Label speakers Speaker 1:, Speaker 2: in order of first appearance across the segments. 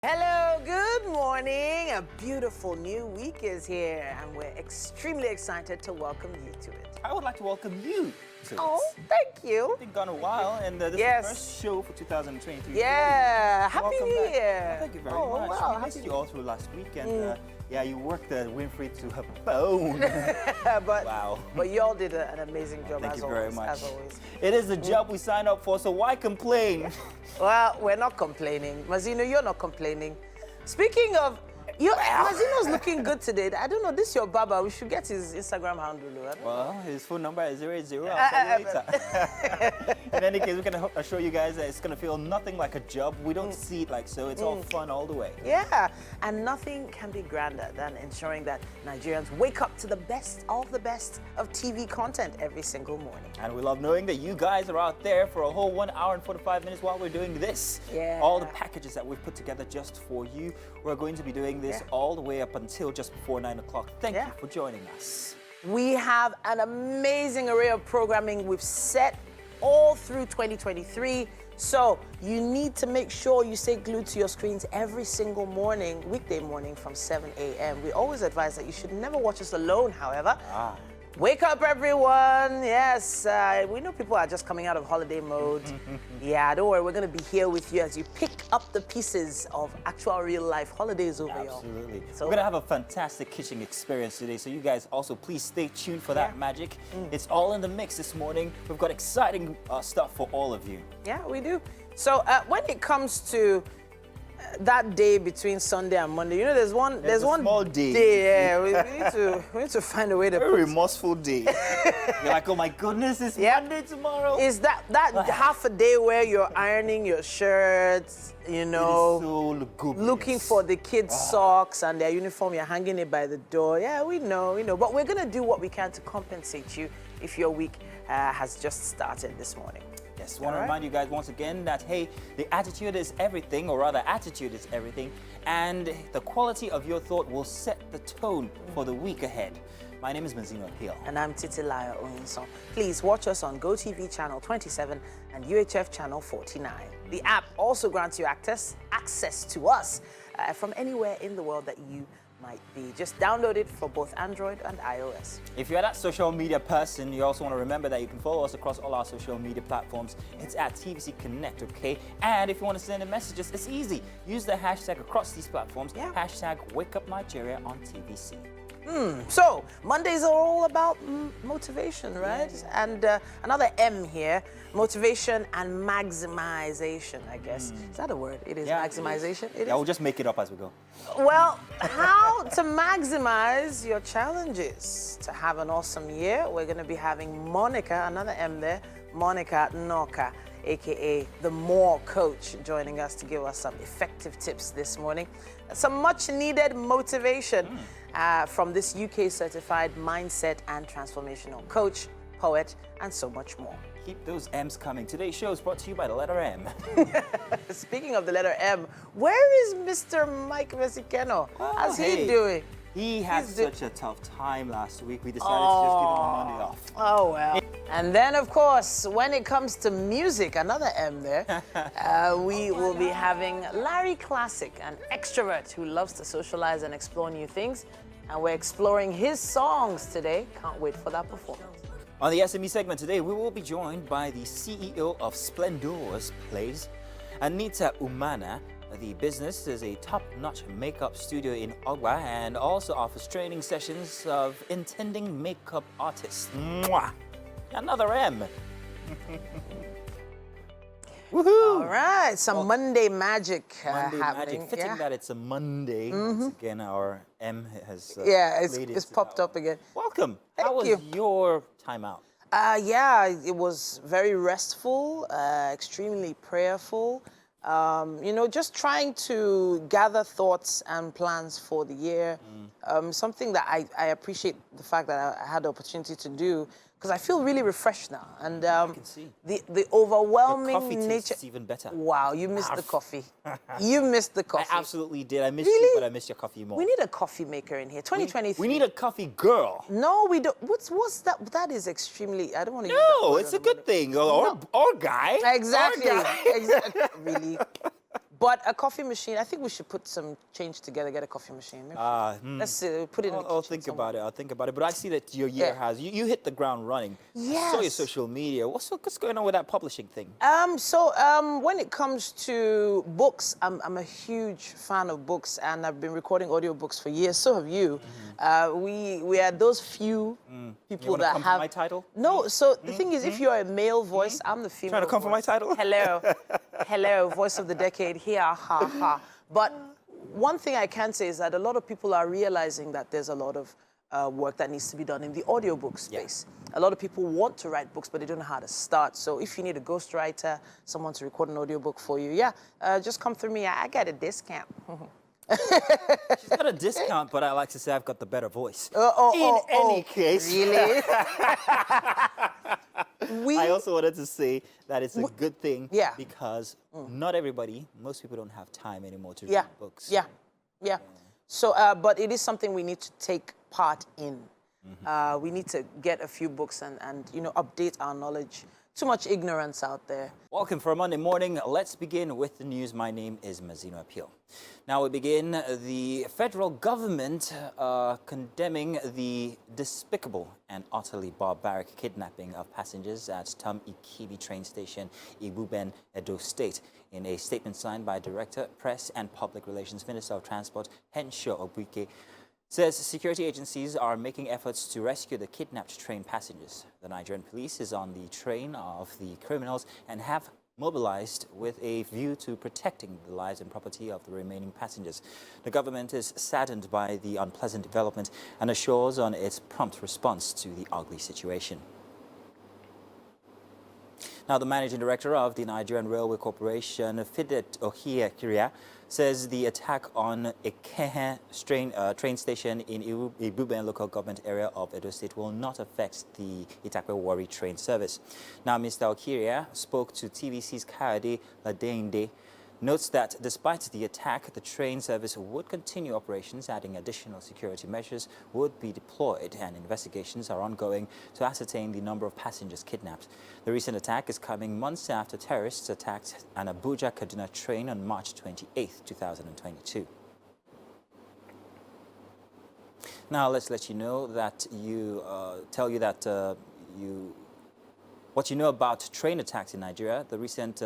Speaker 1: Hello, good morning. A beautiful new week is here, and we're extremely excited to welcome you to it.
Speaker 2: I would like to welcome you to
Speaker 1: Oh,
Speaker 2: it.
Speaker 1: thank you.
Speaker 2: It's gone a while, and this is the first show for 2023.
Speaker 1: Yeah, Happy
Speaker 2: Welcome
Speaker 1: New
Speaker 2: back.
Speaker 1: Year.
Speaker 2: Well, thank you very
Speaker 1: Oh,
Speaker 2: much.
Speaker 1: wow,
Speaker 2: We missed you all through last week, and yeah, you worked Winfrey to her bone.
Speaker 1: but,
Speaker 2: Wow.
Speaker 1: But you all did an amazing job,
Speaker 2: Thank
Speaker 1: as
Speaker 2: you
Speaker 1: always.
Speaker 2: very much.
Speaker 1: As always.
Speaker 2: It is the job we signed up for, so why complain?
Speaker 1: Well, we're not complaining. Mazino, you're not complaining. Speaking of, Mazino's looking good today. I don't know, this your barber. We should get his Instagram handle.
Speaker 2: Well, his phone number is 00. I'll tell you later. In any case, we're going to assure you guys that it's going to feel nothing like a job. We don't see it like so. It's all fun all the way.
Speaker 1: Yeah, and nothing can be grander than ensuring that Nigerians wake up to the best of TV content every single morning.
Speaker 2: And we love knowing that you guys are out there for a whole 1 hour and 45 minutes while we're doing this.
Speaker 1: Yeah.
Speaker 2: All the packages that we've put together just for you. We're going to be doing this all the way up until just before 9 o'clock. Thank you for joining us.
Speaker 1: We have an amazing array of programming we've set all through 2023. So you need to make sure you stay glued to your screens every single morning, weekday morning from 7 a.m. We always advise that you should never watch us alone, however. Wake up, everyone. Yes, we know people are just coming out of holiday mode. Yeah, don't worry, we're going to be here with you as you pick up the pieces of actual real-life holidays over here.
Speaker 2: Absolutely.
Speaker 1: So,
Speaker 2: we're going to have a fantastic kitchen experience today, so you guys also please stay tuned for that magic. It's all in the mix this morning. We've got exciting stuff for all of you. Yeah,
Speaker 1: we do. So when it comes to that day between Sunday and Monday, you know, there's one
Speaker 2: small day.
Speaker 1: Yeah, we need to find a way to
Speaker 2: very remorseful day. You're like, oh my goodness, it's Monday tomorrow.
Speaker 1: Is that half a day where you're ironing your shirts, you know,
Speaker 2: so lugubrious.
Speaker 1: Looking for the kids' socks and their uniform, you're hanging it by the door. Yeah, we know. But we're gonna do what we can to compensate you if your week has just started this morning.
Speaker 2: Yes, I want to remind you guys once again that, hey, the attitude is everything, or rather, attitude is everything, and the quality of your thought will set the tone for the week ahead. My name is Mazino Hill.
Speaker 1: And I'm Titilaya Oyinson. Please watch us on GOTV channel 27 and UHF channel 49. The app also grants you access to us from anywhere in the world that you might be. Just download it for both Android and iOS.
Speaker 2: If you're that social media person, you also want to remember that you can follow us across all our social media platforms. It's at TVC Connect, okay? And if you want to send in messages, it's easy. Use the hashtag across these platforms, hashtag WakeUpNigeria on TVC.
Speaker 1: So, Mondays are all about motivation, right? Yeah. And another M here, motivation and maximization, I guess. Is that a word? It is maximization? It is?
Speaker 2: We'll just make it up as we go.
Speaker 1: Well, how to maximize your challenges to have an awesome year? We're going to be having Monica, another M there, Monica Noka, aka the More Coach, joining us to give us some effective tips this morning. Some much needed motivation from this UK certified mindset and transformational coach, poet, and so much more.
Speaker 2: Keep those M's coming. Today's show is brought to you by the letter M.
Speaker 1: Speaking of the letter M, where is Mr. Mike Vesikeno? How's he doing?
Speaker 2: He had such a tough time last week. We decided to just give him a Monday off.
Speaker 1: Oh, well. And then, of course, when it comes to music, another M there, we will be having Larry Classic, an extrovert who loves to socialize and explore new things. And we're exploring his songs today. Can't wait for that performance.
Speaker 2: On the SME segment today, we will be joined by the CEO of Splendor's Place, Anita Umana. The business is a top-notch makeup studio in Ogba and also offers training sessions of intending makeup artists. Mwah! Another M. Woohoo!
Speaker 1: All right, some Monday magic
Speaker 2: Monday
Speaker 1: happening.
Speaker 2: magic. Fitting that it's a Monday. Once again, our M has
Speaker 1: it's popped up again.
Speaker 2: Welcome. How was your time out?
Speaker 1: It was very restful, extremely prayerful. Just trying to gather thoughts and plans for the year. Something that I appreciate the fact that I had the opportunity to do, because I feel really refreshed now. And
Speaker 2: I can see.
Speaker 1: The overwhelming
Speaker 2: coffee
Speaker 1: nature.
Speaker 2: Tastes even better.
Speaker 1: Wow, you missed the coffee. You missed the coffee.
Speaker 2: I absolutely did. I missed you, but I missed your coffee more.
Speaker 1: We need a coffee maker in here. 2023.
Speaker 2: We need a coffee girl.
Speaker 1: No, we don't. What's that? That is extremely. I don't want to. use
Speaker 2: No,
Speaker 1: that
Speaker 2: it's a good thing. Or guy.
Speaker 1: Exactly.
Speaker 2: Or guy.
Speaker 1: Exactly. Really. But a coffee machine, I think we should put some change together, get a coffee machine. Maybe let's put it in the kitchen
Speaker 2: I'll think
Speaker 1: somewhere.
Speaker 2: about it. I'll think about it. But I see that your year you hit the ground running. I saw your
Speaker 1: Yes.
Speaker 2: social media. What's going on with that publishing thing?
Speaker 1: When it comes to books, I'm a huge fan of books, and I've been recording audiobooks for years. So have you. We are those few people that
Speaker 2: come
Speaker 1: have.
Speaker 2: for my title?
Speaker 1: No. So the thing is, if you're a male voice, I'm the female.
Speaker 2: Trying to come for my title?
Speaker 1: Hello, hello, voice of the decade here, ha ha. But one thing I can say is that a lot of people are realizing that there's a lot of work that needs to be done in the audiobook space. A lot of people want to write books, but they don't know how to start. So if you need a ghostwriter, someone to record an audiobook for you, just come through me. I get a discount.
Speaker 2: She's got a discount, but I like to say I've got the better voice. In any case.
Speaker 1: Really?
Speaker 2: I also wanted to say that it's a good thing
Speaker 1: Yeah.
Speaker 2: because not everybody, most people don't have time anymore to
Speaker 1: Yeah.
Speaker 2: read books.
Speaker 1: Yeah. So, but it is something we need to take part in. We need to get a few books and update our knowledge. Too much ignorance out there.
Speaker 2: Welcome for a Monday morning. Let's begin with the news. My name is Mazino Appeal. Now we begin the federal government condemning the despicable and utterly barbaric kidnapping of passengers at Tom Ikibi train station, Ibuben, Edo State. In a statement signed by Director, Press and Public Relations Minister of Transport, Henshaw Obuike, says security agencies are making efforts to rescue the kidnapped train passengers. The Nigerian police is on the train of the criminals and have mobilized with a view to protecting the lives and property of the remaining passengers. The government is saddened by the unpleasant development and assures on its prompt response to the ugly situation. Now, the managing director of the Nigerian Railway Corporation, Fidet Ohiakiria, says the attack on Ikehe train station in Ibuben local government area of Edo State will not affect the Itakpe-Warri train service. Now, Mr. Okiria spoke to TVC's Kayode Ladende, notes that despite the attack, the train service would continue operations, adding additional security measures would be deployed, and investigations are ongoing to ascertain the number of passengers kidnapped. The recent attack is coming months after terrorists attacked an Abuja-Kaduna train on March 28, 2022. Now let's let you know that what you know about train attacks in Nigeria, the recent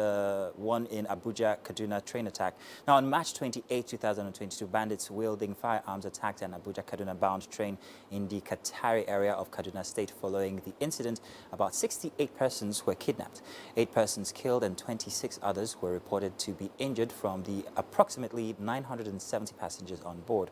Speaker 2: one in Abuja-Kaduna train attack. Now, on March 28, 2022, bandits wielding firearms attacked an Abuja-Kaduna-bound train in the Katari area of Kaduna State. Following the incident, about 68 persons were kidnapped. 8 persons killed and 26 others were reported to be injured from the approximately 970 passengers on board.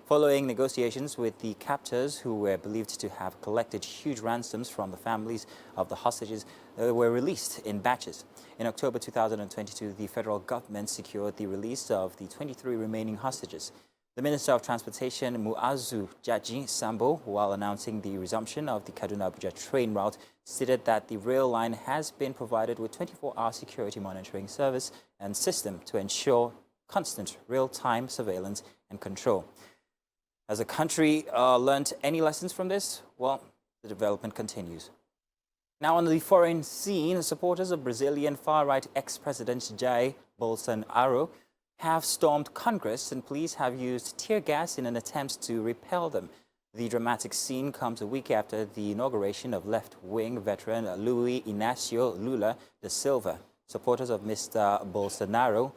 Speaker 2: Following negotiations with the captors, who were believed to have collected huge ransoms from the families of the hostages, were released in batches. In October 2022, the federal government secured the release of the 23 remaining hostages. The Minister of Transportation, Muazu Jaji Sambo, while announcing the resumption of the Kaduna-Abuja train route, stated that the rail line has been provided with 24-hour security monitoring service and system to ensure constant real-time surveillance and control. Has the country learned any lessons from this? Well, the development continues. Now, on the foreign scene, supporters of Brazilian far-right ex-president Jair Bolsonaro have stormed Congress, and police have used tear gas in an attempt to repel them. The dramatic scene comes a week after the inauguration of left-wing veteran Luiz Inácio Lula da Silva. Supporters of Mr. Bolsonaro,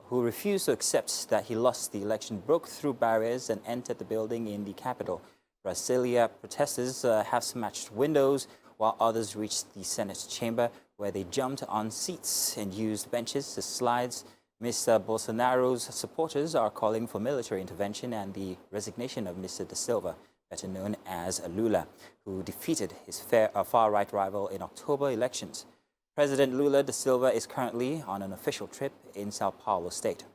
Speaker 2: who refused to accept that he lost the election, broke through barriers and entered the building in the capital. Brasilia protesters have smashed windows, while others reached the Senate chamber, where they jumped on seats and used benches as slides. Mr. Bolsonaro's supporters are calling for military intervention and the resignation of Mr. da Silva, better known as Lula, who defeated his far-right rival in October elections. President Lula da Silva is currently on an official trip in Sao Paulo State.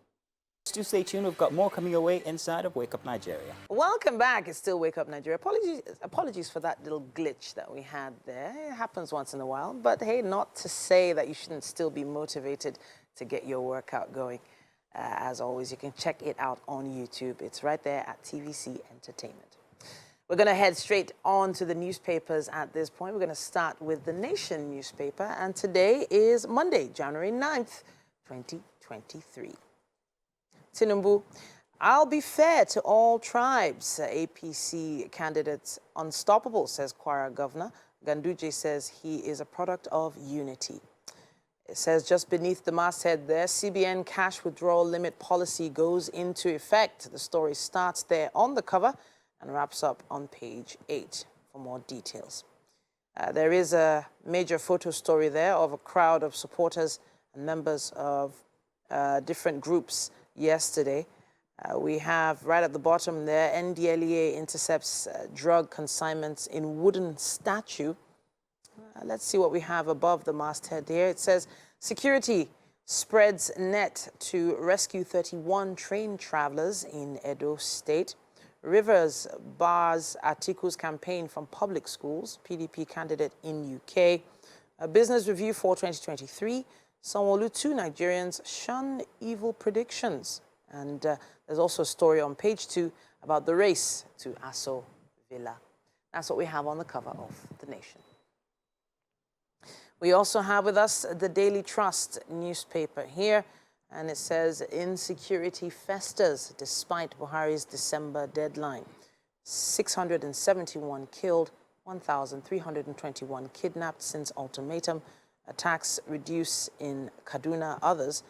Speaker 2: Do stay tuned. We've got more coming your way inside of Wake Up Nigeria.
Speaker 1: Welcome back. It's still Wake Up Nigeria. Apologies for that little glitch that we had there. It happens once in a while. But hey, not to say that you shouldn't still be motivated to get your workout going. As always, you can check it out on YouTube. It's right there at TVC Entertainment. We're going to head straight on to the newspapers at this point. We're going to start with The Nation newspaper. And today is Monday, January 9th, 2023. Tinubu, I'll be fair to all tribes. APC candidate unstoppable, says Kwara Governor. Ganduje says he is a product of unity. It says just beneath the masthead there, CBN cash withdrawal limit policy goes into effect. The story starts there on the cover and wraps up on page 8 for more details. There is a major photo story there of a crowd of supporters and members of different groups yesterday. We have right at the bottom there, NDLEA intercepts drug consignments in wooden statue. Let's see what we have above the masthead here. It says, security spreads net to rescue 31 train travelers in Edo State. Rivers bars Atiku's campaign from public schools. PDP candidate in UK. A business review for 2023. Sanwo-Olu, 2 Nigerians shun evil predictions. And there's also a story on page 2 about the race to Aso Villa. That's what we have on the cover of The Nation. We also have with us the Daily Trust newspaper here, and it says insecurity festers despite Buhari's December deadline. 671 killed, 1,321 kidnapped since ultimatum. Attacks reduce in Kaduna, others.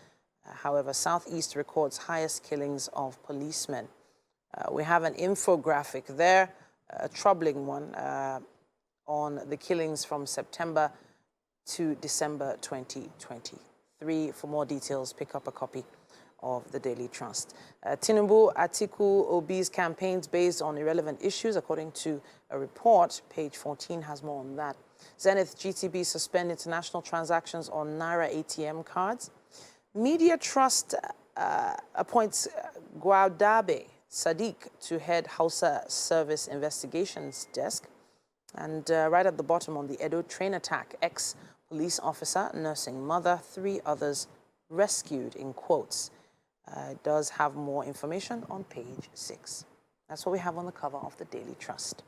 Speaker 1: However, Southeast records highest killings of policemen. We have an infographic there, a troubling one, on the killings from September to December 2023. For more details, pick up a copy of the Daily Trust. Tinubu, Atiku, Obi's campaigns based on irrelevant issues, according to a report. Page 14 has more on that. Zenith GTB suspend international transactions on Naira ATM cards. Media Trust appoints Gwadabe Sadiq to head Hausa Service Investigations Desk. And right at the bottom on the Edo train attack, ex-police officer, nursing mother, 3 others rescued, in quotes. It does have more information on page 6. That's what we have on the cover of the Daily Trust.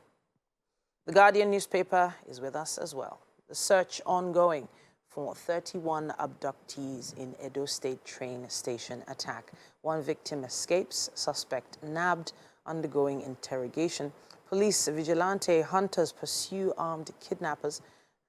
Speaker 1: The Guardian newspaper is with us as well. The search ongoing for 31 abductees in Edo State train station attack. 1 victim escapes, suspect nabbed, undergoing interrogation. Police vigilante hunters pursue armed kidnappers.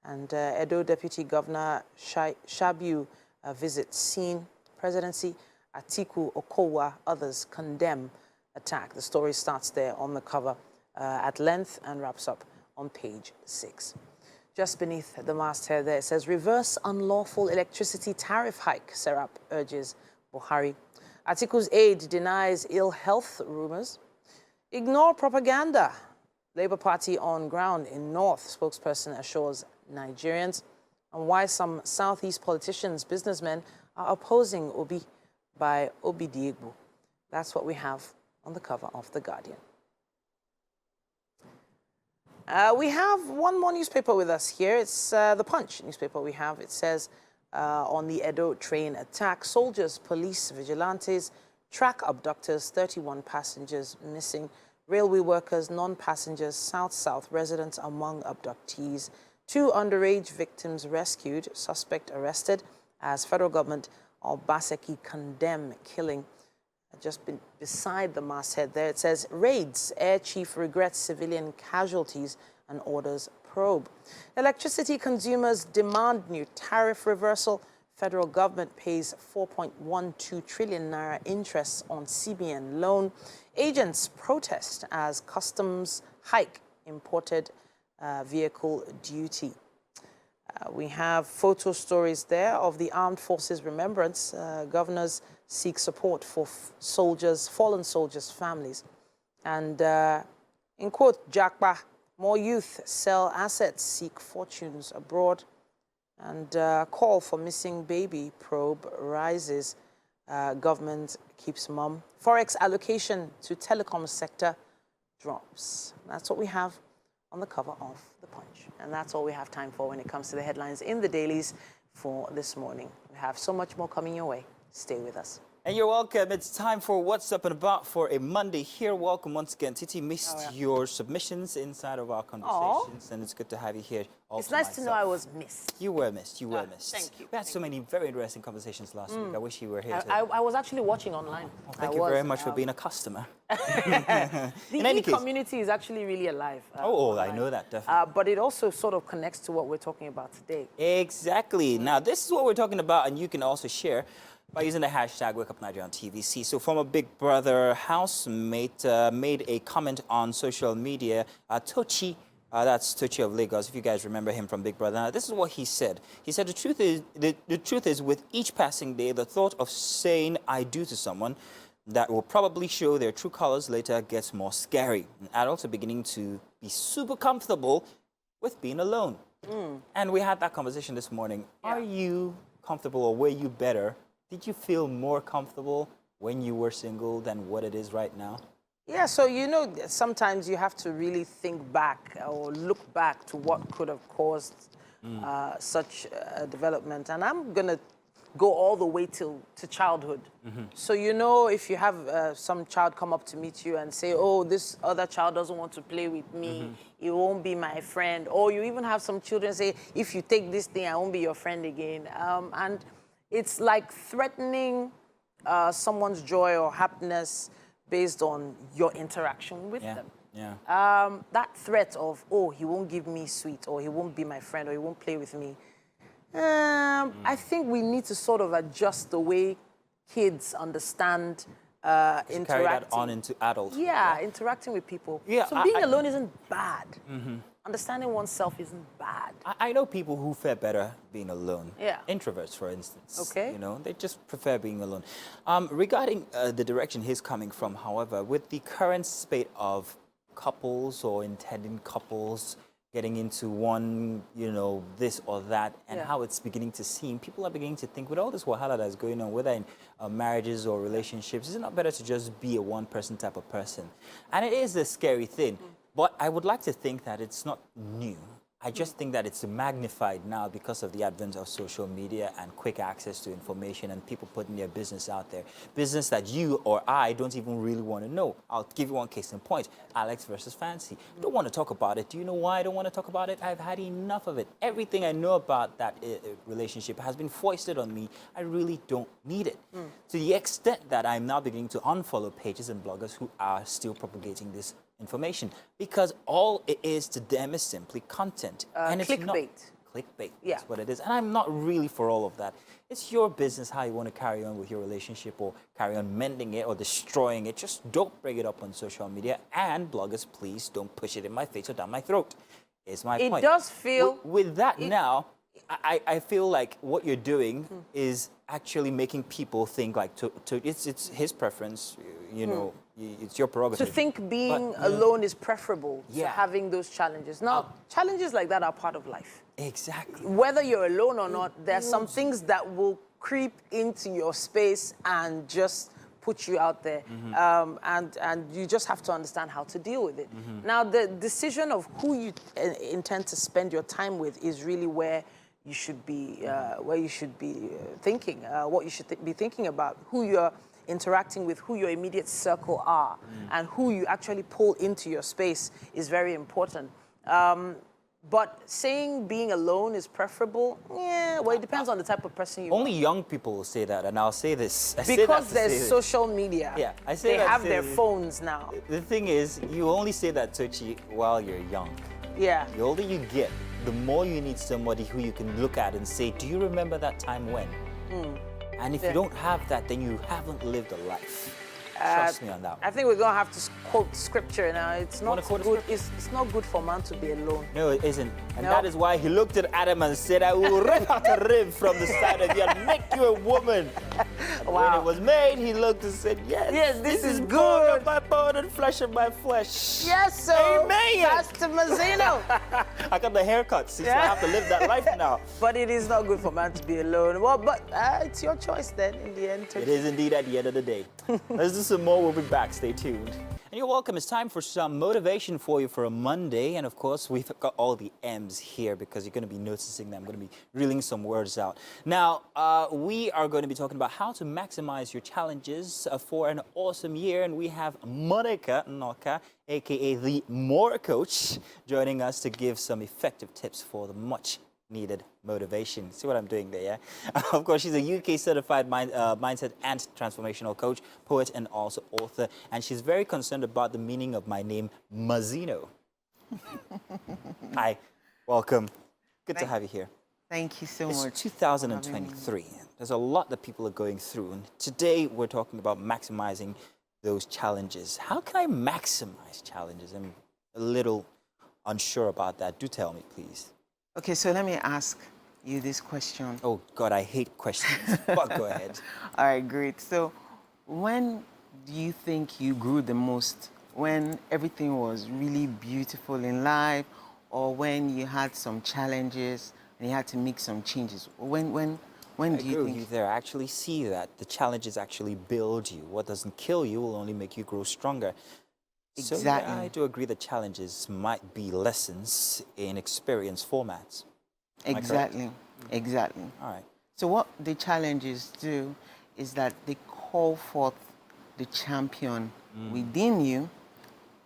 Speaker 1: And Edo Deputy Governor Shabiu visits scene. Presidency, Atiku Okowa, others condemn attack. The story starts there on the cover at length and wraps up on page 6. Just beneath the masthead there, it says, reverse unlawful electricity tariff hike, Serap urges Buhari. Atiku's aide denies ill health rumors. Ignore propaganda. Labour Party on ground in North, spokesperson assures Nigerians. And why some Southeast politicians, businessmen, are opposing Obi by Obi Diegbu. That's what we have on the cover of The Guardian. We have one more newspaper with us here. It's the Punch newspaper we have. It says on the Edo train attack, soldiers, police, vigilantes track abductors, 31 passengers missing, railway workers, non-passengers, South-South residents among abductees, 2 underage victims rescued, suspect arrested, as federal government of Baseki condemn killing. Just beside the masthead there, it says, raids, air chief regrets civilian casualties and orders probe. Electricity consumers demand new tariff reversal. Federal government pays 4.12 trillion naira interest on CBN loan. Agents protest as customs hike imported vehicle duty. We have photo stories there of the Armed Forces Remembrance. Governors seek support for soldiers, fallen soldiers' families. And in quote, Jakba, more youth sell assets, seek fortunes abroad. And call for missing baby probe rises. Government keeps mum. Forex allocation to telecom sector drops. That's what we have on the cover of The Punch. And that's all we have time for when it comes to the headlines in the dailies for this morning. We have so much more coming your way. Stay with us.
Speaker 2: And you're welcome. It's time for What's Up and About for a Monday here. Welcome once again. Titi missed your submissions inside of our conversations, and it's good to have you here.
Speaker 1: It's nice to know I was missed.
Speaker 2: You were missed. You were missed.
Speaker 1: Thank you.
Speaker 2: We had so many very interesting conversations last week. I wish you were here too.
Speaker 1: I was actually watching online.
Speaker 2: Well, thank you very much for being a customer.
Speaker 1: The e-community is actually really alive.
Speaker 2: I know that, definitely.
Speaker 1: But it also sort of connects to what we're talking about today.
Speaker 2: Exactly. Now, this is what we're talking about, and you can also share by using the hashtag #WakeUpNigeria on TVC. So former Big Brother housemate made a comment on social media. Tochi, that's Tochi of Lagos, if you guys remember him from Big Brother. Now, this is what he said. He said, the truth is, with each passing day, the thought of saying I do to someone that will probably show their true colors later gets more scary. And adults are beginning to be super comfortable with being alone. And we had that conversation this morning. Are you comfortable, or were you better? Did you feel more comfortable when you were single than what it is right now?
Speaker 1: Yeah, so sometimes you have to really think back or look back to what could have caused such a development. And I'm going to go all the way to childhood. So if you have some child come up to meet you and say, oh, this other child doesn't want to play with me, it won't be my friend. Or you even have some children say, if you take this thing, I won't be your friend again. And it's like threatening someone's joy or happiness based on your interaction with them. That threat of, oh, he won't give me sweet, or he won't be my friend, or he won't play with me. I think we need to sort of adjust the way kids understand interacting.
Speaker 2: Carry that on into adulthood.
Speaker 1: Yeah, interacting with people.
Speaker 2: Yeah,
Speaker 1: so being alone isn't bad. Understanding oneself isn't bad.
Speaker 2: I know people who fare better being alone.
Speaker 1: Yeah.
Speaker 2: Introverts, for instance.
Speaker 1: Okay.
Speaker 2: They just prefer being alone. Regarding the direction he's coming from, however, with the current spate of couples or intending couples getting into one, this or that, and how it's beginning to seem, people are beginning to think, with all this wahala that's going on, whether in marriages or relationships, is it not better to just be a one-person type of person? And it is a scary thing. But I would like to think that it's not new. I just think that it's magnified now because of the advent of social media and quick access to information and people putting their business out there. Business that you or I don't even really want to know. I'll give you one case in point. Alex versus Fancy. I don't want to talk about it. Do you know why I don't want to talk about it? I've had enough of it. Everything I know about that relationship has been foisted on me. I really don't need it. To the extent that I'm now beginning to unfollow pages and bloggers who are still propagating this information, because all it is to them is simply content. And it's
Speaker 1: clickbait.
Speaker 2: Clickbait, that's what it is. And I'm not really for all of that. It's your business how you want to carry on with your relationship, or carry on mending it or destroying it. Just don't bring it up on social media. And bloggers, please don't push it in my face or down my throat, is my point.
Speaker 1: It does feel...
Speaker 2: With that now, I feel like what you're doing is actually making people think like, it's his preference, it's your prerogative.
Speaker 1: To think being alone is preferable to having those challenges. Now, challenges like that are part of life.
Speaker 2: Exactly.
Speaker 1: Whether you're alone or not, there are some things that will creep into your space and just put you out there. And you just have to understand how to deal with it. Now, the decision of who you intend to spend your time with is really where you should be, thinking, what you should be thinking about, who you're interacting with, who your immediate circle are, and who you actually pull into your space is very important. But saying being alone is preferable, it depends on the type of person you are.
Speaker 2: Only young people will say that, and I'll say this.
Speaker 1: Because there's social media.
Speaker 2: Yeah, I say
Speaker 1: they have their phones now.
Speaker 2: The thing is, you only say that, Tochi, while you're young.
Speaker 1: Yeah.
Speaker 2: The older you get, the more you need somebody who you can look at and say, do you remember that time when? And if you don't have that, then you haven't lived a life. Trust me on that one.
Speaker 1: I think we're going to have to quote scripture now. It's not good. It's not good for man to be alone.
Speaker 2: No, it isn't. And that is why he looked at Adam and said, I will rip out a rib from the side of you and make you a woman. And when it was made, he looked and said, yes, this is good. Bone of my bone and flesh of my flesh.
Speaker 1: Yes, sir.
Speaker 2: Amen.
Speaker 1: Pastor Mazzino.
Speaker 2: I got the haircut, so I have to live that life now.
Speaker 1: But it is not good for man to be alone. Well, but it's your choice then in the end.
Speaker 2: It is indeed at the end of the day. Let's do some more. We'll be back. Stay tuned. And you're welcome. It's time for some motivation for you for a Monday. And of course, we've got all the M's here because you're going to be noticing them. I'm going to be reeling some words out. Now, we are going to be talking about how to maximize your challenges for an awesome year. And we have Monica Noka, aka the More Coach, joining us to give some effective tips for the much needed motivation. See what I'm doing there, yeah? Of course, she's a UK certified mindset and transformational coach, poet, and also author. And she's very concerned about the meaning of my name, Mazzino. Hi, welcome. Good to have you here.
Speaker 3: Thank you so
Speaker 2: It's
Speaker 3: much.
Speaker 2: 2023. There's a lot that people are going through. And today, we're talking about maximizing those challenges. How can I maximize challenges? I'm a little unsure about that. Do tell me, please.
Speaker 3: Okay, so let me ask you this question.
Speaker 2: Oh, God, I hate questions. But go ahead.
Speaker 3: All right, great. So when do you think you grew the most? When everything was really beautiful in life, or when you had some challenges and you had to make some changes? When do you think?
Speaker 2: There, I actually see that the challenges actually build you. What doesn't kill you will only make you grow stronger. So
Speaker 3: Exactly.
Speaker 2: yeah, I do agree that challenges might be lessons in experience formats. Am I correct?
Speaker 3: Exactly, exactly.
Speaker 2: All right.
Speaker 3: So what the challenges do is that they call forth the champion within you,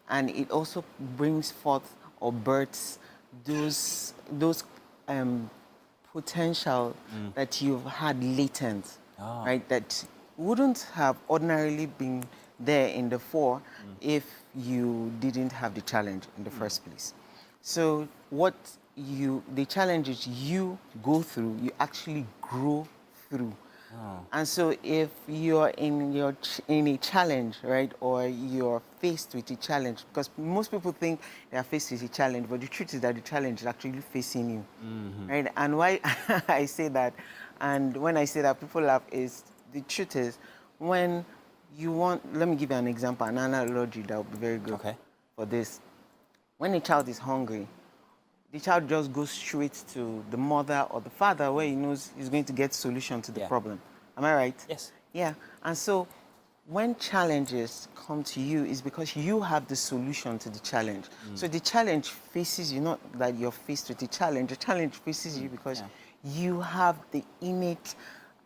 Speaker 3: and it also brings forth or births those potential that you've had latent, right? That wouldn't have ordinarily been there in the fore if you didn't have the challenge in the first place. So the challenges you go through, you actually grow through. And so if you're in a challenge, right, or you're faced with a challenge, because most people think they are faced with a challenge, but the truth is that the challenge is actually facing you, right? And why I say that, and when I say that, people laugh, is the truth is when you want, let me give you an example, an analogy that would be very good for this. When a child is hungry, the child just goes straight to the mother or the father where he knows he's going to get solution to the problem. Am I right?
Speaker 2: Yes.
Speaker 3: Yeah. And so when challenges come to you, it's because you have the solution to the challenge. So the challenge faces you, not that you're faced with the challenge faces you because you have the innate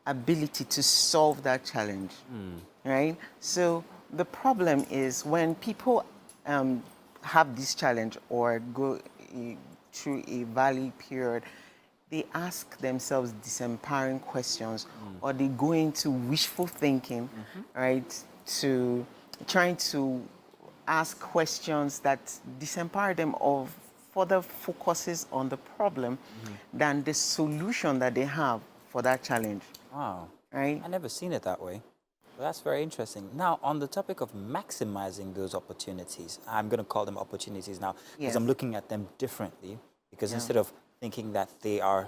Speaker 3: ability to solve that challenge, right? So the problem is when people have this challenge or go through a valley period, they ask themselves disempowering questions, or they go into wishful thinking, right? To trying to ask questions that disempower them of further focuses on the problem than the solution that they have for that challenge.
Speaker 2: Wow.
Speaker 3: Right?
Speaker 2: I've never seen it that way. Well, that's very interesting. Now, on the topic of maximizing those opportunities, I'm going to call them opportunities now because I'm looking at them differently. Because instead of thinking that they are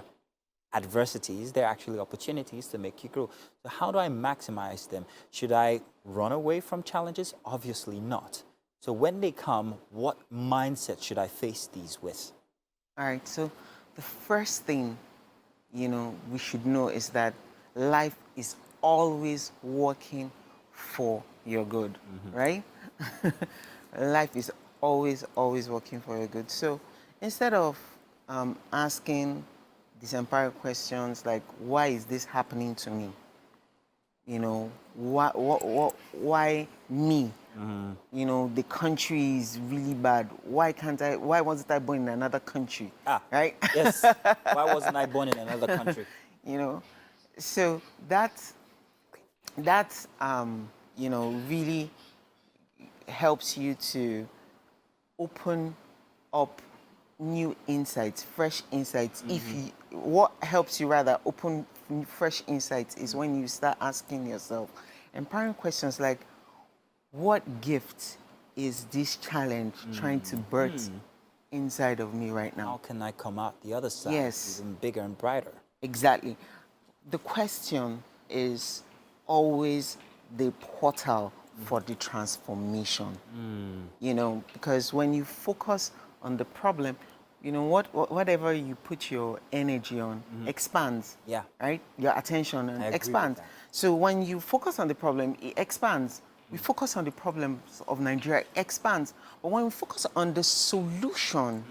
Speaker 2: adversities, they're actually opportunities to make you grow. So how do I maximize them? Should I run away from challenges? Obviously not. So when they come, what mindset should I face these with?
Speaker 3: All right, so the first thing, we should know is that life is always working for your good, right? Life is always working for your good. So instead of asking disempowering questions like, why is this happening to me? Why me? The country is really bad. Why wasn't I born in another country? Right?
Speaker 2: Yes. Why wasn't I born in another country?
Speaker 3: So that's really helps you to open up new insights, fresh insights. What helps you rather open fresh insights is when you start asking yourself empowering questions like, what gift is this challenge trying to birth inside of me right now?
Speaker 2: How can I come out the other side even bigger and brighter?
Speaker 3: Exactly. The question is always the portal for the transformation. Because when you focus on the problem, whatever you put your energy on expands. Right? Your attention expands. So when you focus on the problem, it expands. We focus on the problems of Nigeria, expands. But when we focus on the solution,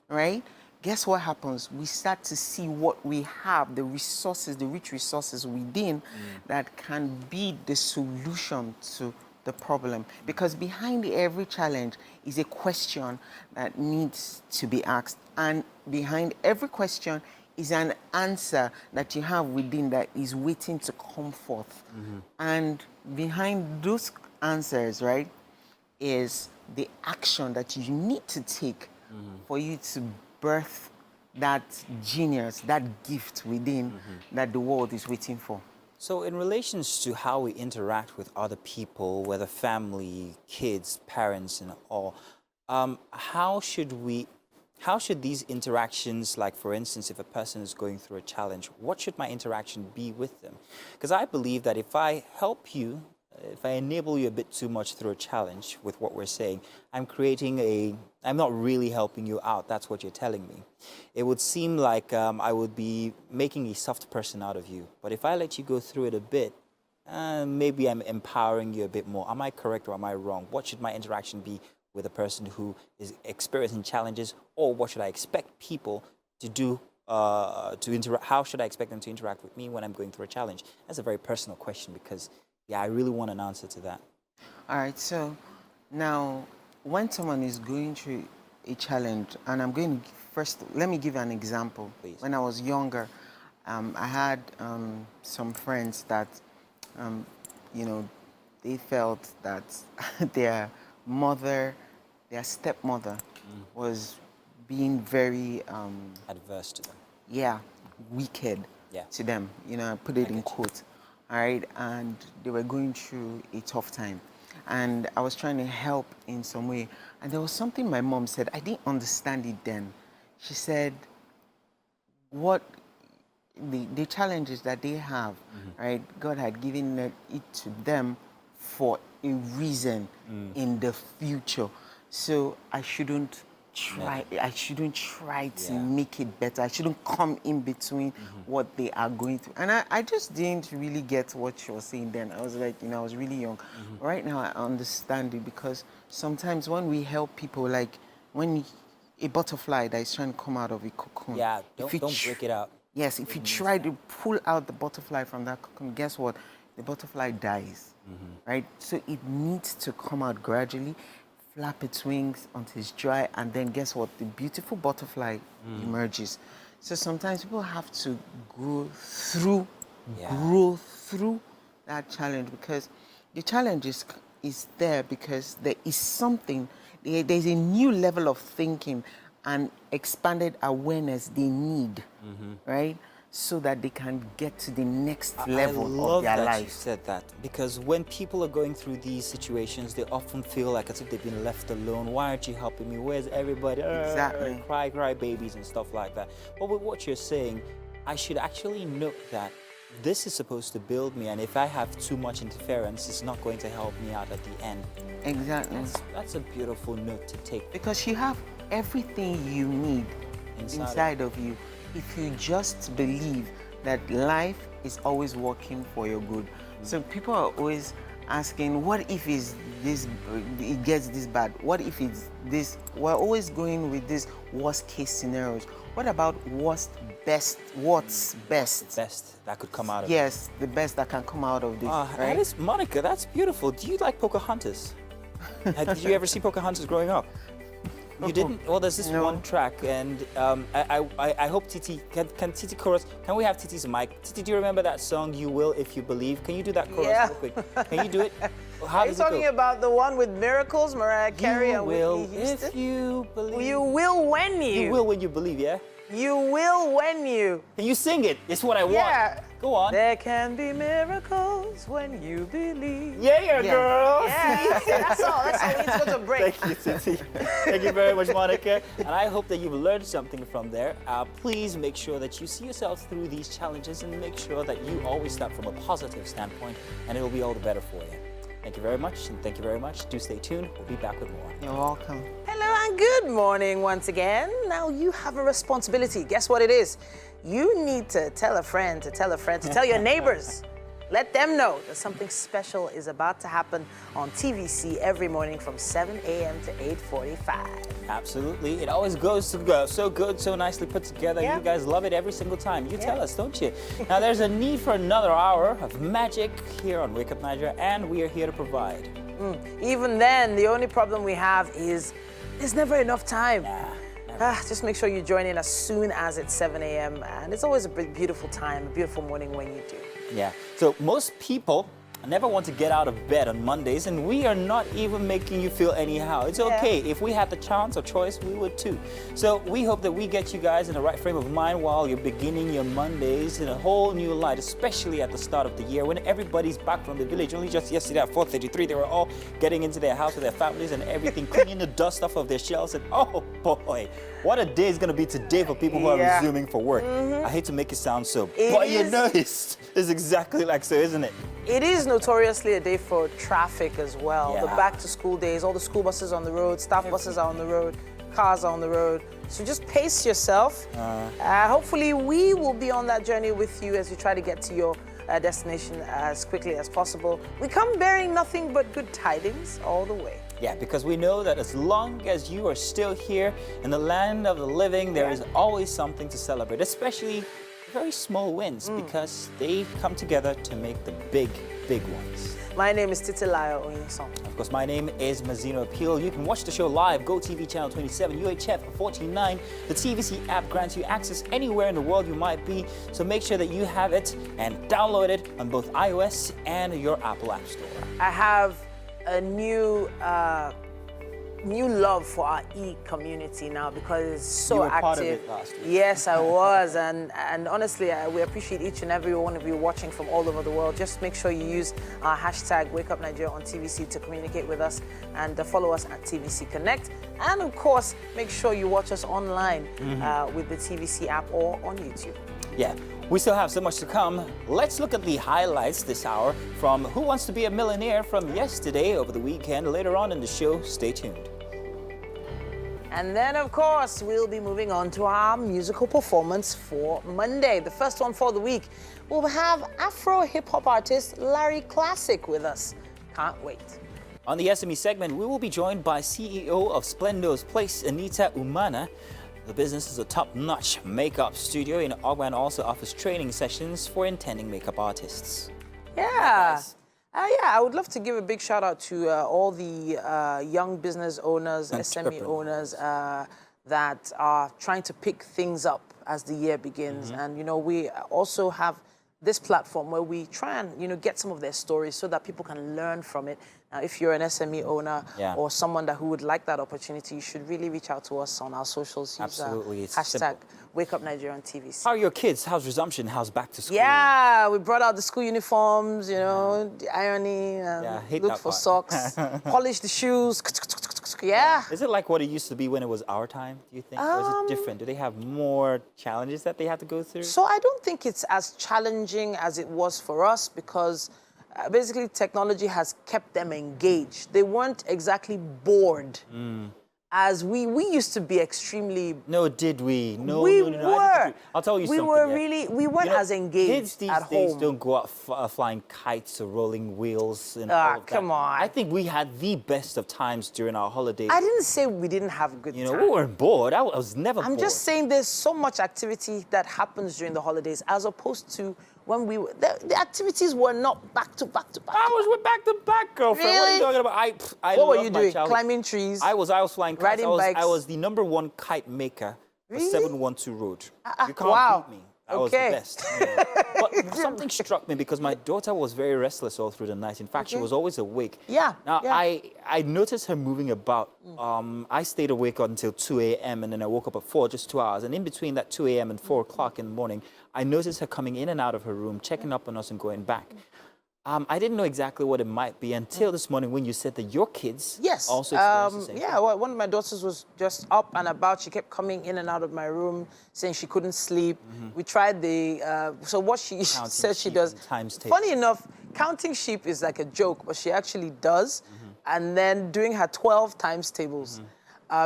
Speaker 3: right, guess what happens? We start to see what we have, the resources, the rich resources within that can be the solution to the problem. Because behind every challenge is a question that needs to be asked. And behind every question is an answer that you have within that is waiting to come forth. And behind those answers, right, is the action that you need to take for you to birth that genius, that gift within that the world is waiting for.
Speaker 2: So in relation to how we interact with other people, whether family, kids, parents, and all, how should these interactions, like for instance, if a person is going through a challenge, what should my interaction be with them? Because I believe that if I help you, if I enable you a bit too much through a challenge with what we're saying, I'm not really helping you out. That's what you're telling me. It would seem like I would be making a soft person out of you. But if I let you go through it a bit, maybe I'm empowering you a bit more. Am I correct or am I wrong? What should my interaction be with a person who is experiencing challenges, or what should I expect people to do how should I expect them to interact with me when I'm going through a challenge? That's a very personal question because, yeah, I really want an answer to that.
Speaker 3: All right, so now when someone is going through a challenge, and I'm going to first, let me give you an example.
Speaker 2: Please.
Speaker 3: When I was younger, I had some friends that, they felt that their stepmother was being very
Speaker 2: Adverse to them.
Speaker 3: yeah, wicked to them. I put it in quotes. All right, and they were going through a tough time. And I was trying to help in some way. And there was something my mom said. I didn't understand it then. She said, what the challenges that they have, right? God had given it to them for a reason in the future. So I shouldn't try to make it better. I shouldn't come in between what they are going through. And I just didn't really get what she was saying then. I was like, I was really young. Right now I understand it, because sometimes when we help people, like when a butterfly that is trying to come out of a cocoon.
Speaker 2: Yeah, don't break it out.
Speaker 3: Yes, if you try to pull out the butterfly from that cocoon, guess what? The butterfly dies, right? So it needs to come out gradually, flap its wings until it's dry, and then guess what? The beautiful butterfly emerges. So sometimes people have to grow through that challenge, because the challenge is there because there is something, there's a new level of thinking and expanded awareness they need, right? So that they can get to the next level of their life. I love that you
Speaker 2: said that, because when people are going through these situations, they often feel like as if they've been left alone. Why aren't you helping me? Where's everybody?
Speaker 3: Exactly.
Speaker 2: Cry babies and stuff like that. But with what you're saying, I should actually note that this is supposed to build me, and if I have too much interference, it's not going to help me out at the end.
Speaker 3: Exactly.
Speaker 2: That's a beautiful note to take.
Speaker 3: Because you have everything you need inside of you, if you just believe that life is always working for your good. So people are always asking, what if it gets this bad? What if it's this? We're always going with this worst case scenarios. What about what's best?
Speaker 2: Best that could come out of it.
Speaker 3: Yes, the best that can come out of this. Right?
Speaker 2: That is, Monica, that's beautiful. Do you like Pocahontas? Did you ever see Pocahontas growing up? You didn't? Well, there's this one track, and I hope Titi, can Titi chorus? Can we have Titi's mic? Titi, do you remember that song, You Will If You Believe? Can you do that chorus real quick? Can you do it? How
Speaker 1: Are you talking about the one with Miracles, Mariah Carey and Whitney Houston?
Speaker 2: If you believe.
Speaker 1: You will when you.
Speaker 2: You will when you believe, yeah?
Speaker 1: You will when you.
Speaker 2: Can you sing it? It's what I want.
Speaker 1: Yeah.
Speaker 2: Go on.
Speaker 1: There can be miracles when you believe.
Speaker 2: Yeah, girl.
Speaker 1: Yeah, that's all. That's all. We need to go to a break.
Speaker 2: Thank you, Titi. Thank you very much, Monica. And I hope that you've learned something from there. Please make sure that you see yourself through these challenges, and make sure that you always start from a positive standpoint, and it will be all the better for you. Thank you very much, and thank you very much. Do stay tuned. We'll be back with more.
Speaker 3: You're welcome.
Speaker 1: Hello and good morning once again. Now you have a responsibility. Guess what it is? You need to tell a friend to tell a friend to tell your neighbors Let them know that something special is about to happen on TVC every morning from 7 a.m. to 8:45.
Speaker 2: Absolutely. It always goes to go so good, so nicely put together.
Speaker 1: Yeah.
Speaker 2: You guys love it every single time. You tell us, don't you? Now, there's a need for another hour of magic here on Wake Up Nigeria, and we are here to provide.
Speaker 1: Even then, the only problem we have is there's never enough time. Just make sure you join in as soon as it's 7 a.m. And it's always a beautiful time, a beautiful morning when you do.
Speaker 2: Yeah. So most people never want to get out of bed on Mondays, and we are not even making you feel anyhow. It's okay. If we had the chance or choice, we would too. So we hope that we get you guys in the right frame of mind while you're beginning your Mondays in a whole new light, especially at the start of the year when everybody's back from the village. Only just yesterday at 4:33, they were all getting into their house with their families and everything, cleaning the dust off of their shelves. And oh boy, what a day it's going to be today for people who are resuming for work. I hate to make it sound so, but you know it's exactly like so, isn't it?
Speaker 1: It is notoriously a day for traffic as well.
Speaker 2: Yeah.
Speaker 1: The back to school days, all the school buses on the road, staff buses are on the road, cars are on the road. So just pace yourself. Hopefully we will be on that journey with you as you try to get to your destination as quickly as possible. We come bearing nothing but good tidings all the way.
Speaker 2: Yeah, because we know that as long as you are still here in the land of the living, there is always something to celebrate, especially very small wins, because they come together to make the big ones.
Speaker 1: My name is Titilayo Onyesong.
Speaker 2: Of course, my name is Mazino Appeal. You can watch the show live, GOTV channel 27, UHF 49. The TVC app grants you access anywhere in the world you might be, so make sure that you have it and download it on both iOS and your Apple App Store.
Speaker 1: I have a new love for our e-community now because it's so
Speaker 2: You were
Speaker 1: active.
Speaker 2: part of it last week.
Speaker 1: Yes, I was, and honestly, we appreciate each and every one of you watching from all over the world. Just make sure you use our hashtag Wake Up Nigeria on TVC to communicate with us and follow us at TVC Connect. And of course, make sure you watch us online with the TVC app or on YouTube.
Speaker 2: Yeah, we still have so much to come. Let's look at the highlights this hour from Who Wants to Be a Millionaire from yesterday over the weekend. Later on in the show, stay tuned.
Speaker 1: And then, of course, we'll be moving on to our musical performance for Monday. The first one for the week. We'll have Afro hip-hop artist Larry Classic with us. Can't wait.
Speaker 2: On the SME segment, we will be joined by CEO of Splendor's Place, Anita Umana. The business is a top-notch makeup studio in Ogba and also offers training sessions for intending makeup artists.
Speaker 1: Yeah. I would love to give a big shout out to all the young business owners, SME owners that are trying to pick things up as the year begins. And, you know, we also have this platform where we try and, you know, get some of their stories so that people can learn from it. Now, if you're an SME owner or someone who would like that opportunity, you should really reach out to us on our socials.
Speaker 2: Absolutely. It's
Speaker 1: hashtag
Speaker 2: simple.
Speaker 1: Wake Up Nigeria on TVC.
Speaker 2: How are your kids? How's resumption? How's back to school?
Speaker 1: Yeah, we brought out the school uniforms, you know, the ironing, looked for socks, polished the shoes. Yeah.
Speaker 2: Is it like what it used to be when it was our time, do you think? Or is it different? Do they have more challenges that they have to go through?
Speaker 1: So I don't think it's as challenging as it was for us because basically technology has kept them engaged. They weren't exactly bored. As we used to be extremely...
Speaker 2: No, did we? No,
Speaker 1: we
Speaker 2: no.
Speaker 1: were.
Speaker 2: I'll tell you
Speaker 1: we
Speaker 2: something.
Speaker 1: We weren't as engaged
Speaker 2: kids these
Speaker 1: at
Speaker 2: days
Speaker 1: home.
Speaker 2: don't go out flying kites or rolling wheels and all of that.
Speaker 1: Come on.
Speaker 2: I think we had the best of times during our holidays.
Speaker 1: I didn't say we didn't have a good time.
Speaker 2: You know, we weren't bored. I was never bored.
Speaker 1: I'm just saying there's so much activity that happens during the holidays as opposed to when we were... The activities were not back to back to back.
Speaker 2: We're back to back, girlfriend.
Speaker 1: Really?
Speaker 2: What are you talking about? I
Speaker 1: What were
Speaker 2: love
Speaker 1: you
Speaker 2: my
Speaker 1: doing?
Speaker 2: childhood.
Speaker 1: Climbing trees?
Speaker 2: I was flying kites.
Speaker 1: Riding bikes?
Speaker 2: I was the #1 kite maker for 712 Road. You can't
Speaker 1: wow.
Speaker 2: beat me. I was the best. You know. But something struck me because my daughter was very restless all through the night. In fact, she was always awake.
Speaker 1: Yeah.
Speaker 2: Now,
Speaker 1: yeah.
Speaker 2: I noticed her moving about. I stayed awake until 2 a.m. and then I woke up at 4, just 2 hours. And in between that 2 a.m. and 4 o'clock in the morning, I noticed her coming in and out of her room, checking up on us and going back. I didn't know exactly what it might be until this morning when you said that your kids also experienced the same thing.
Speaker 1: Well, one of my daughters was just up and about. She kept coming in and out of my room, saying she couldn't sleep. We tried so what she says she does. Funny enough, counting sheep is like a joke, but she actually does. And then doing her 12 times tables.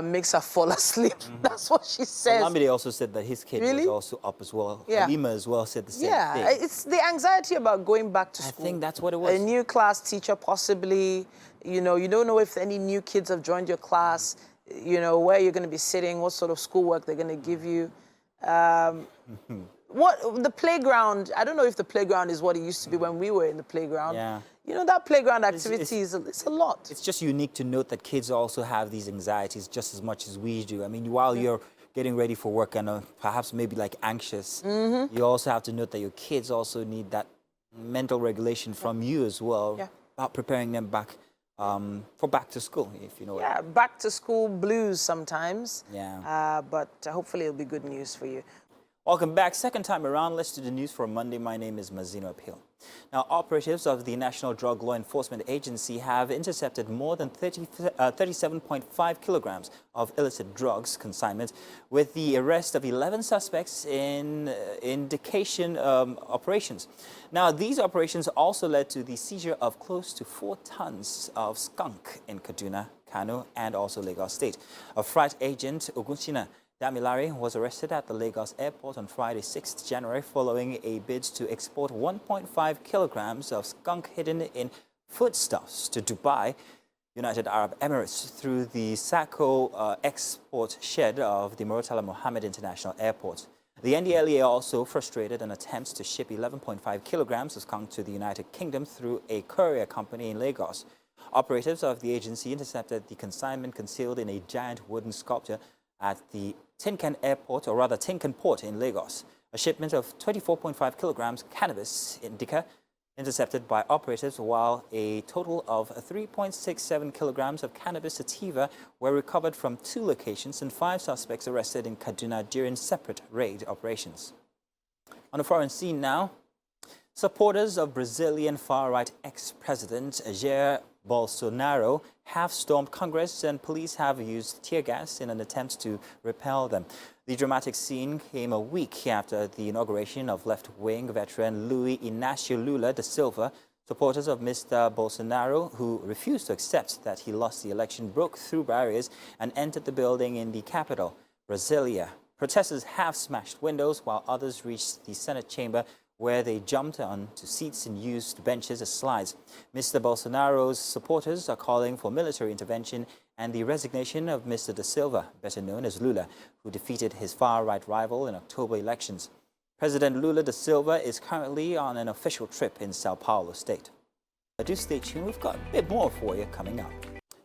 Speaker 1: makes her fall asleep. That's what she says.
Speaker 2: Lamide also said that his kid was also up as well.
Speaker 1: Yeah.
Speaker 2: Halima as well said the same thing.
Speaker 1: Yeah, it's the anxiety about going back to school.
Speaker 2: I think that's what it was.
Speaker 1: A new class teacher, possibly. You know, you don't know if any new kids have joined your class, you know, where you're going to be sitting, what sort of schoolwork they're going to give you. What the playground, I don't know if the playground is what it used to be when we were in the playground.
Speaker 2: Yeah.
Speaker 1: You know, that playground activity it's a lot.
Speaker 2: It's just unique to note that kids also have these anxieties just as much as we do. I mean, while you're getting ready for work and perhaps maybe like anxious, you also have to note that your kids also need that mental regulation from you as well about preparing them back for back to school, if you know what I mean.
Speaker 1: Yeah, back to school blues sometimes.
Speaker 2: Yeah.
Speaker 1: But hopefully it'll be good news for you.
Speaker 2: Welcome back. Second time around, let's do the news for Monday. My name is Mazino Appeal. Now, operatives of the National Drug Law Enforcement Agency have intercepted more than 37.5 kilograms of illicit drugs consignment with the arrest of 11 suspects in indication operations. Now, these operations also led to the seizure of close to 4 tons of skunk in Kaduna, Kano, and also Lagos State. A freight agent, Ogunchina Damilare, was arrested at the Lagos airport on Friday, 6th January, following a bid to export 1.5 kilograms of skunk hidden in foodstuffs to Dubai, United Arab Emirates, through the Sako export shed of the Murtala Mohammed International Airport. The NDLEA also frustrated an attempt to ship 11.5 kilograms of skunk to the United Kingdom through a courier company in Lagos. Operatives of the agency intercepted the consignment concealed in a giant wooden sculpture at the Tinkan Airport, or rather Tinkan Port in Lagos. A shipment of 24.5 kilograms cannabis indica intercepted by operatives, while a total of 3.67 kilograms of cannabis sativa were recovered from 2 locations and 5 suspects arrested in Kaduna during separate raid operations. On the foreign scene now, supporters of Brazilian far-right ex-president Jair Bolsonaro have stormed Congress, and police have used tear gas in an attempt to repel them. The dramatic scene came a week after the inauguration of left-wing veteran Luiz Inácio Lula da Silva. Supporters of Mr. Bolsonaro, who refused to accept that he lost the election, broke through barriers and entered the building in the capital, Brasilia. Protesters have smashed windows, while others reached the Senate chamber, where they jumped onto seats and used benches as slides. Mr. Bolsonaro's supporters are calling for military intervention and the resignation of Mr. Da Silva, better known as Lula, who defeated his far-right rival in October elections. President Lula da Silva is currently on an official trip in Sao Paulo state. Do stay tuned, we've got a bit more for you coming up.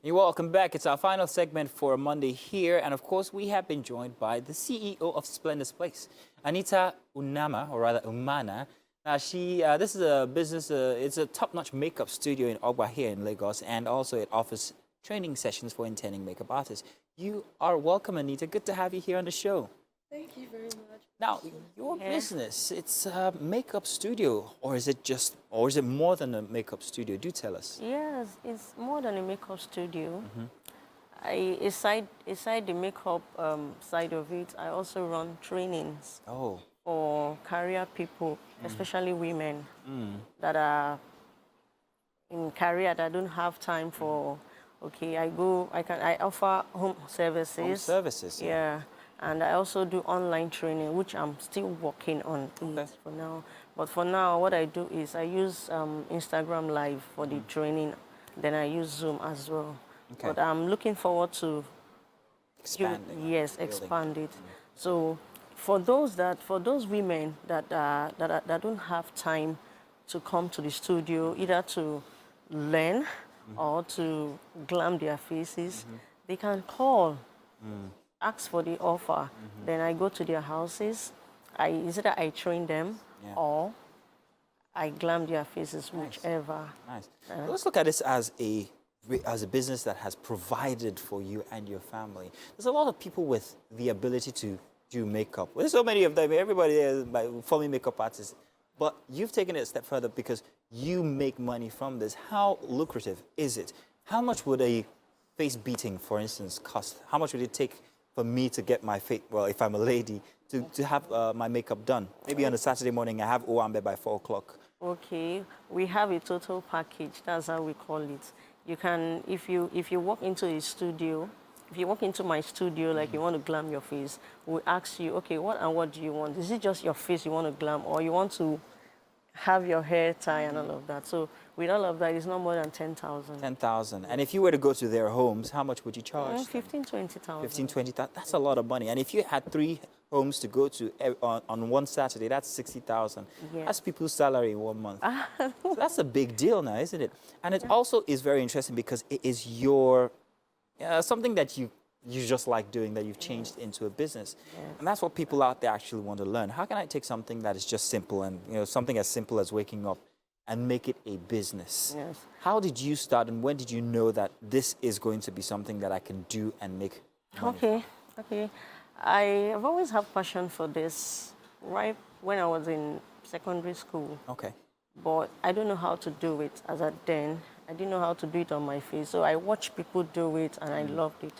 Speaker 2: You're welcome back. It's our final segment for Monday here. And of course, we have been joined by the CEO of Splendor's Place, Anita Unama, or rather Umana. Now, this is a business, it's a top-notch makeup studio in Ogba here in Lagos, and also it offers training sessions for intending makeup artists. You are welcome, Anita. Good to have you here on the show.
Speaker 4: Thank you very much.
Speaker 2: Now, your business, it's a makeup studio, or is it more than a makeup studio? Do tell us.
Speaker 4: Yes, it's more than a makeup studio. Aside the makeup side of it, I also run trainings for career people, especially women that are in career that don't have time for. Okay, I offer home services.
Speaker 2: Home services.
Speaker 4: Yeah. And I also do online training, which I'm still working on it for now. But for now, what I do is I use Instagram Live for the training. Then I use Zoom as well. Okay. But I'm looking forward to expanding. Yes, expand it. So for those women that don't have time to come to the studio, either to learn or to glam their faces, they can call. Ask for the offer. Then I go to their houses. Either I train them or I glam their faces, whichever.
Speaker 2: Nice. Let's look at this as a business that has provided for you and your family. There's a lot of people with the ability to do makeup. There's so many of them. Everybody is forming makeup artists. But you've taken it a step further because you make money from this. How lucrative is it? How much would a face beating, for instance, cost? How much would it take for me to get my face, well, if I'm a lady, to have my makeup done? Maybe on a Saturday morning, I have Owambe by 4 o'clock.
Speaker 4: Okay, we have a total package. That's how we call it. You can, if you walk into a studio if you walk into my studio, like you want to glam your face, we ask you, okay, what and what do you want? Is it just your face you want to glam, or you want to have your hair tie and all of that? So with all of that, it's not more than 10,000.
Speaker 2: 10,000. And if you were to go to their homes, how much would you charge?
Speaker 4: 15, 20,000.
Speaker 2: 15, 20,000. That's a lot of money. And if you had 3 homes to go to on one Saturday, that's 60,000.
Speaker 4: Yes.
Speaker 2: That's people's salary in 1 month. So that's a big deal now, isn't it? And it also is very interesting because it is your something that you just like doing, that you've changed into a business.
Speaker 4: Yes.
Speaker 2: And that's what people out there actually want to learn. How can I take something that is just simple and something as simple as waking up and make it a business?
Speaker 4: Yes.
Speaker 2: How did you start, and when did you know that this is going to be something that I can do and make money?
Speaker 4: Okay. I have always had passion for this, right when I was in secondary school.
Speaker 2: Okay.
Speaker 4: But I don't know how to do it as at then. I didn't know how to do it on my face. So I watched people do it and I loved it.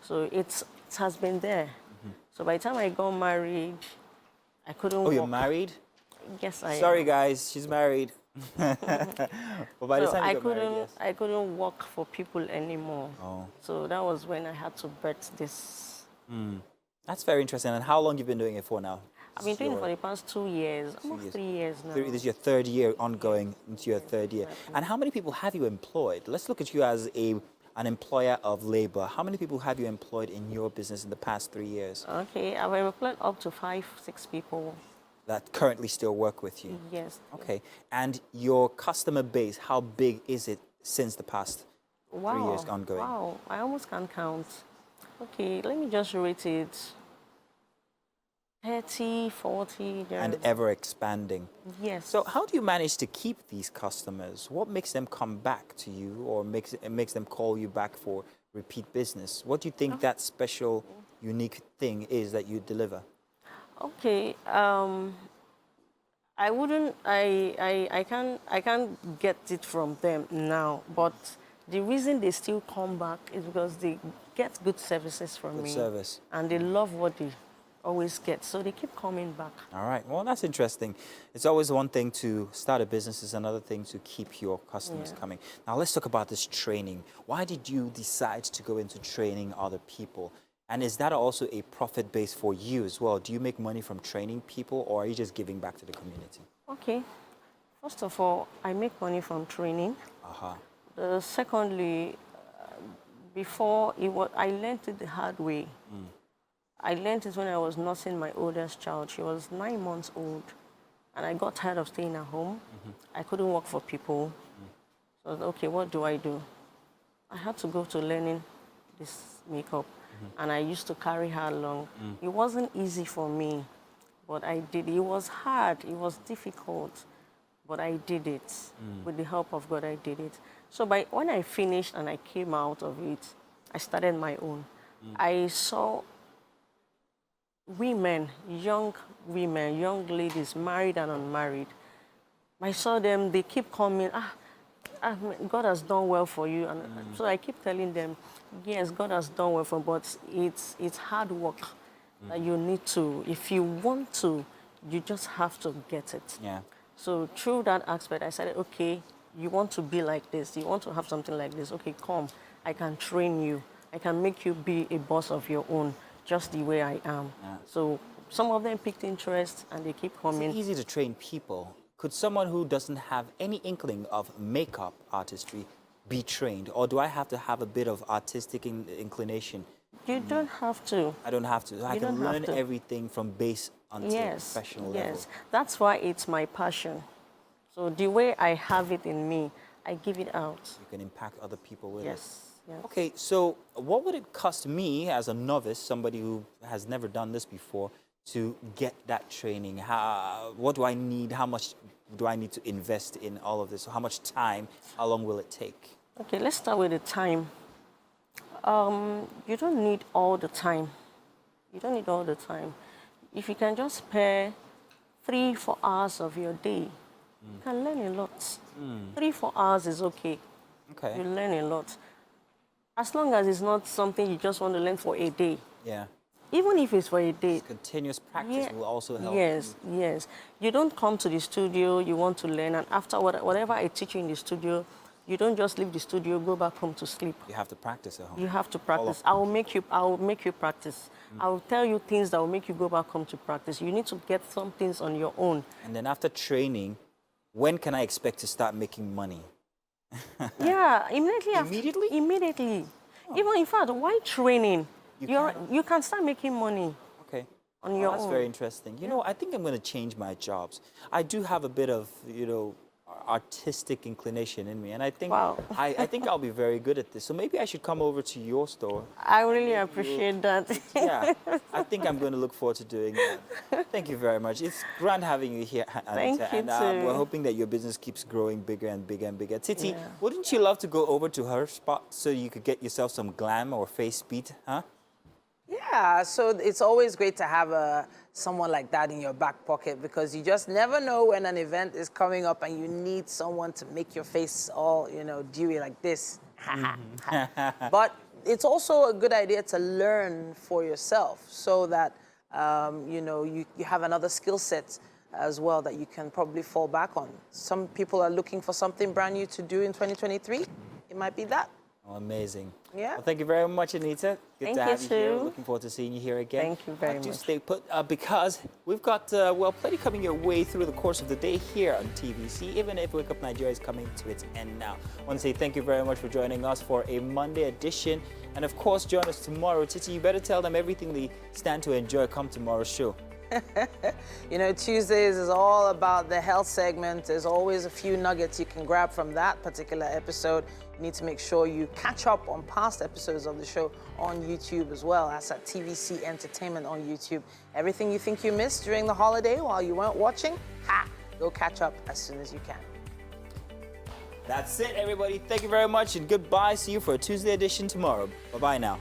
Speaker 4: So it has been there. So by the time I got married, I couldn't
Speaker 2: Oh,
Speaker 4: walk.
Speaker 2: you're married?
Speaker 4: Yes, I
Speaker 2: Sorry,
Speaker 4: am.
Speaker 2: guys, she's married. But by the
Speaker 4: So
Speaker 2: time
Speaker 4: I
Speaker 2: you got
Speaker 4: couldn't,
Speaker 2: married, yes.
Speaker 4: I couldn't work for people anymore.
Speaker 2: Oh.
Speaker 4: So that was when I had to birth this.
Speaker 2: That's very interesting. And how long you been doing it for now?
Speaker 4: I've been doing it for the past 2 years, almost
Speaker 2: years.
Speaker 4: 3 years now.
Speaker 2: This is your 3rd year ongoing into your 3rd year. And how many people have you employed? Let's look at you as an employer of labor. How many people have you employed in your business in the past 3 years
Speaker 4: Okay, I've employed up to 5, 6 people.
Speaker 2: that currently still work with you?
Speaker 4: Yes.
Speaker 2: Okay. And your customer base, how big is it since the past 3 years ongoing?
Speaker 4: Wow, I almost can't count. Okay, let me just rate it 30, 40.
Speaker 2: And ever expanding.
Speaker 4: Yes.
Speaker 2: So how do you manage to keep these customers? What makes them come back to you, or makes them call you back for repeat business? What do you think that special, unique thing is that you deliver?
Speaker 4: Okay, I can't get it from them now, but the reason they still come back is because they get good services from
Speaker 2: Good
Speaker 4: me.
Speaker 2: service.
Speaker 4: And they love what they always get, so they keep coming back.
Speaker 2: All right. Well, that's interesting. It's always one thing to start a business, it's another thing to keep your customers coming. Now, let's talk about this training. Why did you decide to go into training other people? And is that also a profit base for you as well? Do you make money from training people, or are you just giving back to the community?
Speaker 4: Okay. First of all, I make money from training. Secondly, before I learned it the hard way. I learned it when I was nursing my oldest child. She was 9 months old, and I got tired of staying at home. I couldn't work for people. So I was, okay, what do? I had to go to learning this makeup, and I used to carry her along. It wasn't easy for me, but I did. It was hard. It was difficult, but I did it. With the help of God, I did it. So when I finished and I came out of it, I started my own. I saw women, young ladies, married and unmarried. I saw them, they keep coming, God has done well for you. And so I keep telling them, yes, God has done well for me, but it's hard work that you need to, if you want to, you just have to get it.
Speaker 2: Yeah.
Speaker 4: So through that aspect, I said, okay, you want to be like this, you want to have something like this, okay, come, I can train you. I can make you be a boss of your own, just the way I am.
Speaker 2: Yeah.
Speaker 4: So some of them picked interest and they keep coming.
Speaker 2: It's easy to train people. Could someone who doesn't have any inkling of makeup artistry be trained? Or do I have to have a bit of artistic inclination?
Speaker 4: You don't have to.
Speaker 2: I don't have to. I
Speaker 4: You
Speaker 2: can
Speaker 4: don't have
Speaker 2: learn
Speaker 4: to.
Speaker 2: everything from base until professional level.
Speaker 4: Yes, that's why it's my passion. So the way I have it in me, I give it out.
Speaker 2: You can impact other people with it.
Speaker 4: Yes.
Speaker 2: Okay, so what would it cost me as a novice, somebody who has never done this before, to get that training? What do I need? How much do I need to invest in all of this? How much time? How long will it take?
Speaker 4: Okay, let's start with the time. You don't need all the time. You don't need all the time. If you can just spare 3-4 hours of your day, you can learn a lot. 3-4 hours is okay.
Speaker 2: Okay.
Speaker 4: You learn a lot. As long as it's not something you just want to learn for a day.
Speaker 2: Yeah.
Speaker 4: Even if it's for a day.
Speaker 2: Continuous practice will also help.
Speaker 4: Yes, yes. You don't come to the studio, you want to learn, and after whatever I teach you in the studio, You don't just leave the studio, go back home to sleep.
Speaker 2: You have to practice at home.
Speaker 4: You have to practice. I will make you practice. I will tell you things that will make you go back home to practice. You need to get some things on your own.
Speaker 2: And then after training, when can I expect to start making money?
Speaker 4: Yeah, immediately.
Speaker 2: Immediately?
Speaker 4: Immediately. Even in fact, while training,
Speaker 2: You
Speaker 4: you can start making money.
Speaker 2: Okay.
Speaker 4: On your
Speaker 2: That's
Speaker 4: own.
Speaker 2: very interesting. You know, I think I'm going to change my jobs. I do have a bit of, you know, artistic inclination in me, and I think
Speaker 4: Wow.
Speaker 2: I think I'll be very good at this. So maybe I should come over to your store.
Speaker 4: I really appreciate that.
Speaker 2: Yeah, I think I'm going to look forward to doing that. Thank you very much. It's grand having you here, Anita.
Speaker 4: Thank you
Speaker 2: and
Speaker 4: too.
Speaker 2: we're hoping that your business keeps growing bigger and bigger and bigger. Titi,
Speaker 4: Yeah.
Speaker 2: wouldn't you love to go over to her spot so you could get yourself some glam or face speed, huh?
Speaker 1: Yeah, so it's always great to have someone like that in your back pocket, because you just never know when an event is coming up and you need someone to make your face all, you know, dewy like this. But it's also a good idea to learn for yourself so that, you know, you have another skill set as well that you can probably fall back on. Some people are looking for something brand new to do in 2023. It might be that.
Speaker 2: Oh, amazing.
Speaker 1: Yeah.
Speaker 2: Well, thank you very much, Anita. Good
Speaker 4: Thank
Speaker 2: to
Speaker 4: you
Speaker 2: have you here.
Speaker 4: too.
Speaker 2: Looking forward to seeing you here again.
Speaker 4: Thank you very
Speaker 2: Do
Speaker 4: much.
Speaker 2: stay put because we've got, well, plenty coming your way through the course of the day here on TVC, even if Wake Up Nigeria is coming to its end now. I want to say thank you very much for joining us for a Monday edition. And of course, join us tomorrow. Titi, you better tell them everything they stand to enjoy come tomorrow's show.
Speaker 1: You know, Tuesdays is all about the health segment. There's always a few nuggets you can grab from that particular episode. You need to make sure you catch up on past episodes of the show on YouTube as well. That's at TVC Entertainment on YouTube. Everything you think you missed during the holiday while you weren't watching, go catch up as soon as you can.
Speaker 2: That's it, everybody. Thank you very much and goodbye. See you for a Tuesday edition tomorrow. Bye-bye now.